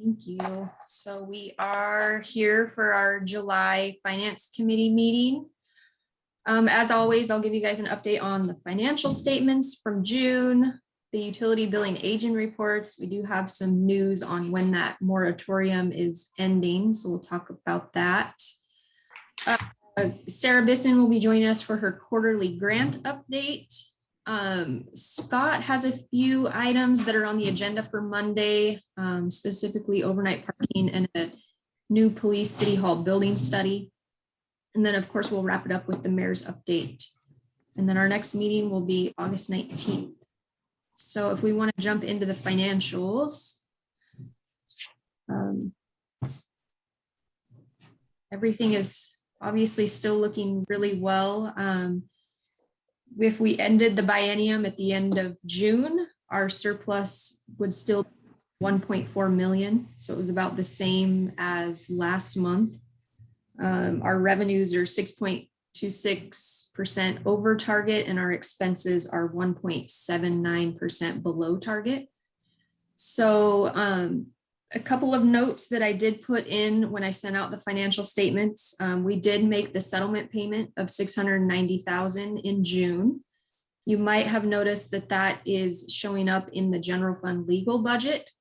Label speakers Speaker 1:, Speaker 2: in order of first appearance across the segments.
Speaker 1: Thank you. So we are here for our July Finance Committee meeting. As always, I'll give you guys an update on the financial statements from June, the utility billing agent reports. We do have some news on when that moratorium is ending, so we'll talk about that. Sarah Bisson will be joining us for her quarterly grant update. Scott has a few items that are on the agenda for Monday, specifically overnight parking and a new police city hall building study. And then of course, we'll wrap it up with the mayor's update. And then our next meeting will be August 19th. So if we want to jump into the financials, everything is obviously still looking really well. If we ended the biennium at the end of June, our surplus would still be 1.4 million. So it was about the same as last month. Our revenues are 6.26% over target and our expenses are 1.79% below target. So a couple of notes that I did put in when I sent out the financial statements. We did make the settlement payment of $690,000 in June. You might have noticed that that is showing up in the general fund legal budget,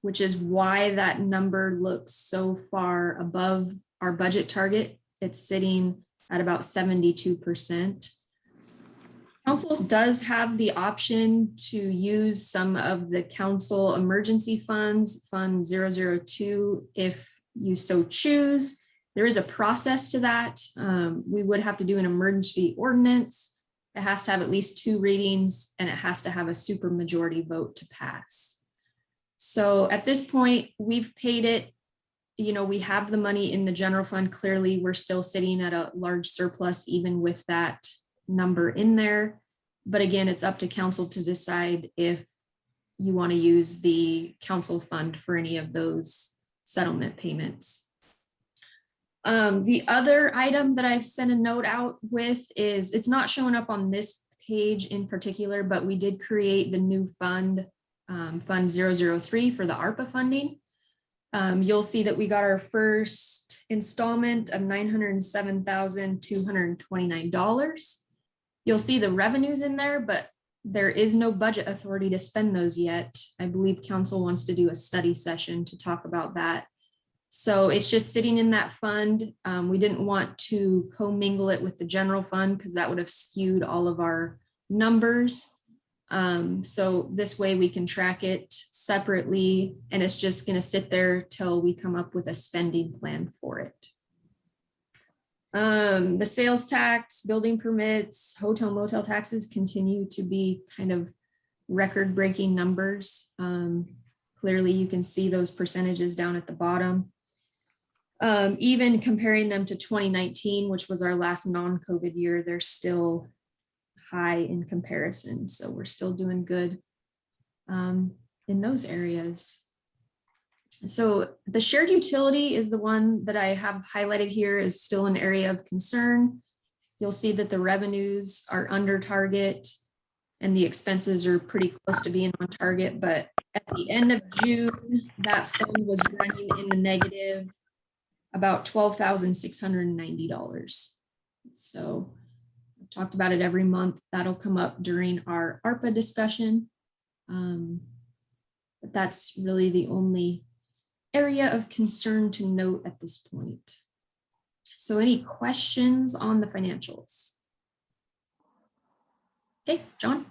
Speaker 1: which is why that number looks so far above our budget target. It's sitting at about 72%. Council does have the option to use some of the council emergency funds, Fund 002, if you so choose. There is a process to that. We would have to do an emergency ordinance. It has to have at least 2 readings and it has to have a supermajority vote to pass. So at this point, we've paid it. You know, we have the money in the general fund. Clearly, we're still sitting at a large surplus, even with that number in there. But again, it's up to council to decide if you want to use the council fund for any of those settlement payments. The other item that I've sent a note out with is, it's not showing up on this page in particular, but we did create the new fund, Fund 003 for the ARPA funding. You'll see that we got our first installment of $907,229. You'll see the revenues in there, but there is no budget authority to spend those yet. I believe council wants to do a study session to talk about that. So it's just sitting in that fund. We didn't want to commingle it with the general fund because that would have skewed all of our numbers. So this way we can track it separately and it's just going to sit there till we come up with a spending plan for it. The sales tax, building permits, hotel motel taxes continue to be kind of record-breaking numbers. Clearly you can see those percentages down at the bottom. Even comparing them to 2019, which was our last non-COVID year, they're still high in comparison. So we're still doing good in those areas. So the shared utility is the one that I have highlighted here is still an area of concern. You'll see that the revenues are under target and the expenses are pretty close to being on target. But at the end of June, that fund was running in the negative about $12,690. So I've talked about it every month. That'll come up during our ARPA discussion. But that's really the only area of concern to note at this point. So any questions on the financials? Okay, John.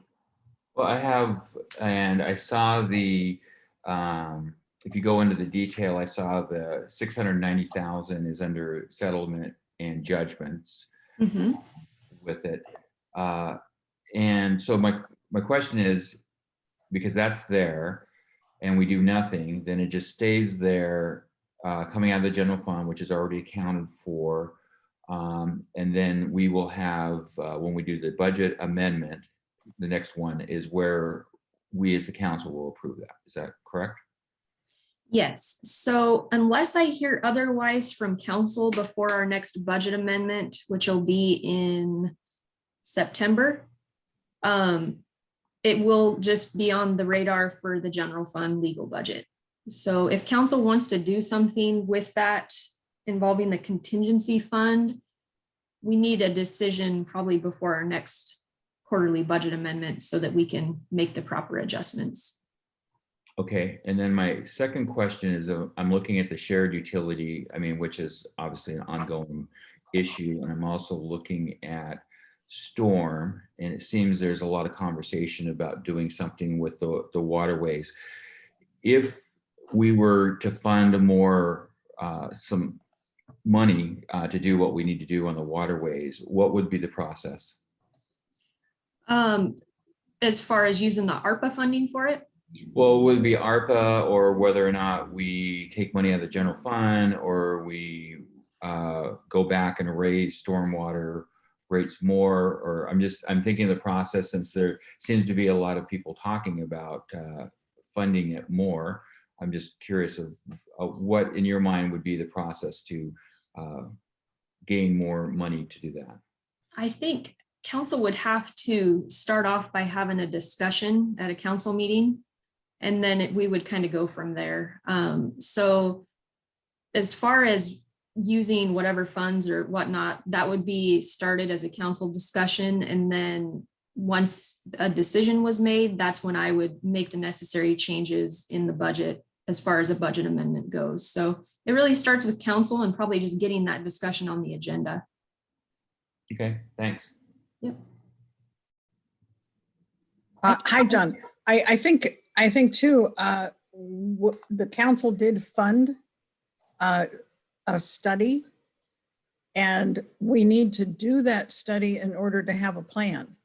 Speaker 2: Well, I have, and I saw the, if you go into the detail, I saw the 690,000 is under settlement and judgments with it. And so my question is, because that's there, and we do nothing, then it just stays there coming out of the general fund, which is already accounted for. And then we will have, when we do the budget amendment, the next one is where we as the council will approve that. Is that correct?
Speaker 1: Yes. So unless I hear otherwise from council before our next budget amendment, which will be in September, it will just be on the radar for the general fund legal budget. So if council wants to do something with that involving the contingency fund, we need a decision probably before our next quarterly budget amendment so that we can make the proper adjustments.
Speaker 2: Okay, and then my second question is, I'm looking at the shared utility, I mean, which is obviously an ongoing issue, and I'm also looking at storm, and it seems there's a lot of conversation about doing something with the waterways. If we were to fund more, some money to do what we need to do on the waterways, what would be the process?
Speaker 1: As far as using the ARPA funding for it,
Speaker 2: Well, would it be ARPA, or whether or not we take money out of the general fund, or we go back and raise stormwater rates more, or I'm thinking of the process, since there seems to be a lot of people talking about funding it more. I'm just curious of what in your mind would be the process to gain more money to do that.
Speaker 1: I think council would have to start off by having a discussion at a council meeting. And then we would kind of go from there. So as far as using whatever funds or whatnot, that would be started as a council discussion. And then once a decision was made, that's when I would make the necessary changes in the budget as far as a budget amendment goes. So it really starts with council and probably just getting that discussion on the agenda.
Speaker 2: Okay, thanks.
Speaker 1: Yep.
Speaker 3: Hi, John. I think too, the council did fund a study, and we need to do that study in order to have a plan.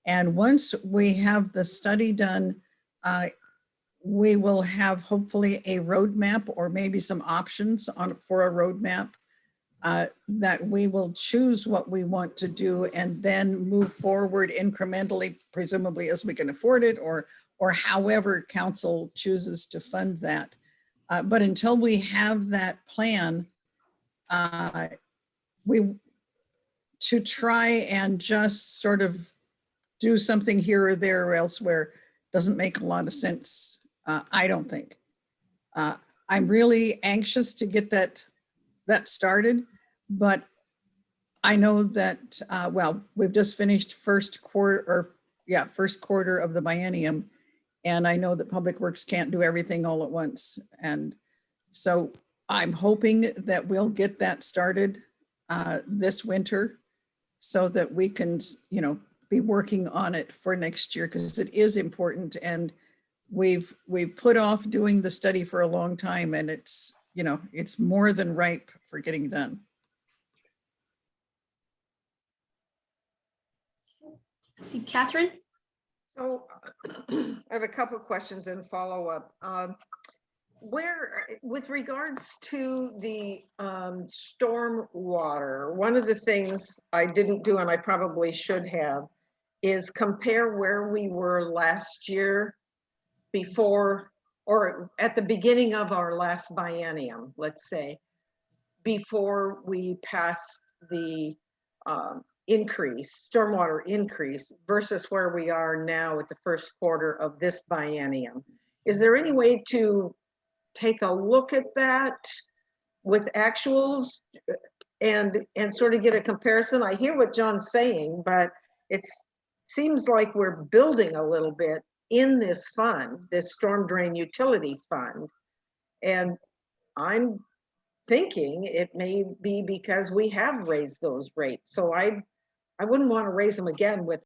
Speaker 3: And once we have the study done, we will have hopefully a roadmap, or maybe some options for a roadmap, that we will choose what we want to do and then move forward incrementally, presumably as we can afford it, or however council chooses to fund that. But until we have that plan, we to try and just sort of do something here or there or elsewhere doesn't make a lot of sense, I don't think. I'm really anxious to get that started, but I know that, well, we've just finished first quarter of the biennium. And I know that Public Works can't do everything all at once. And so I'm hoping that we'll get that started this winter so that we can, be working on it for next year, because it is important. And we've put off doing the study for a long time, and it's more than ripe for getting done.
Speaker 1: See, Catherine?
Speaker 4: So I have a couple of questions and follow up. With regards to the storm water, one of the things I didn't do, and I probably should have, is compare where we were last year before, or at the beginning of our last biennium, let's say, before we passed the stormwater increase versus where we are now at the first quarter of this biennium. Is there any way to take a look at that with actuals and sort of get a comparison? I hear what John's saying, but it seems like we're building a little bit in this fund, this storm drain utility fund. And I'm thinking it may be because we have raised those rates. So I wouldn't want to raise them again with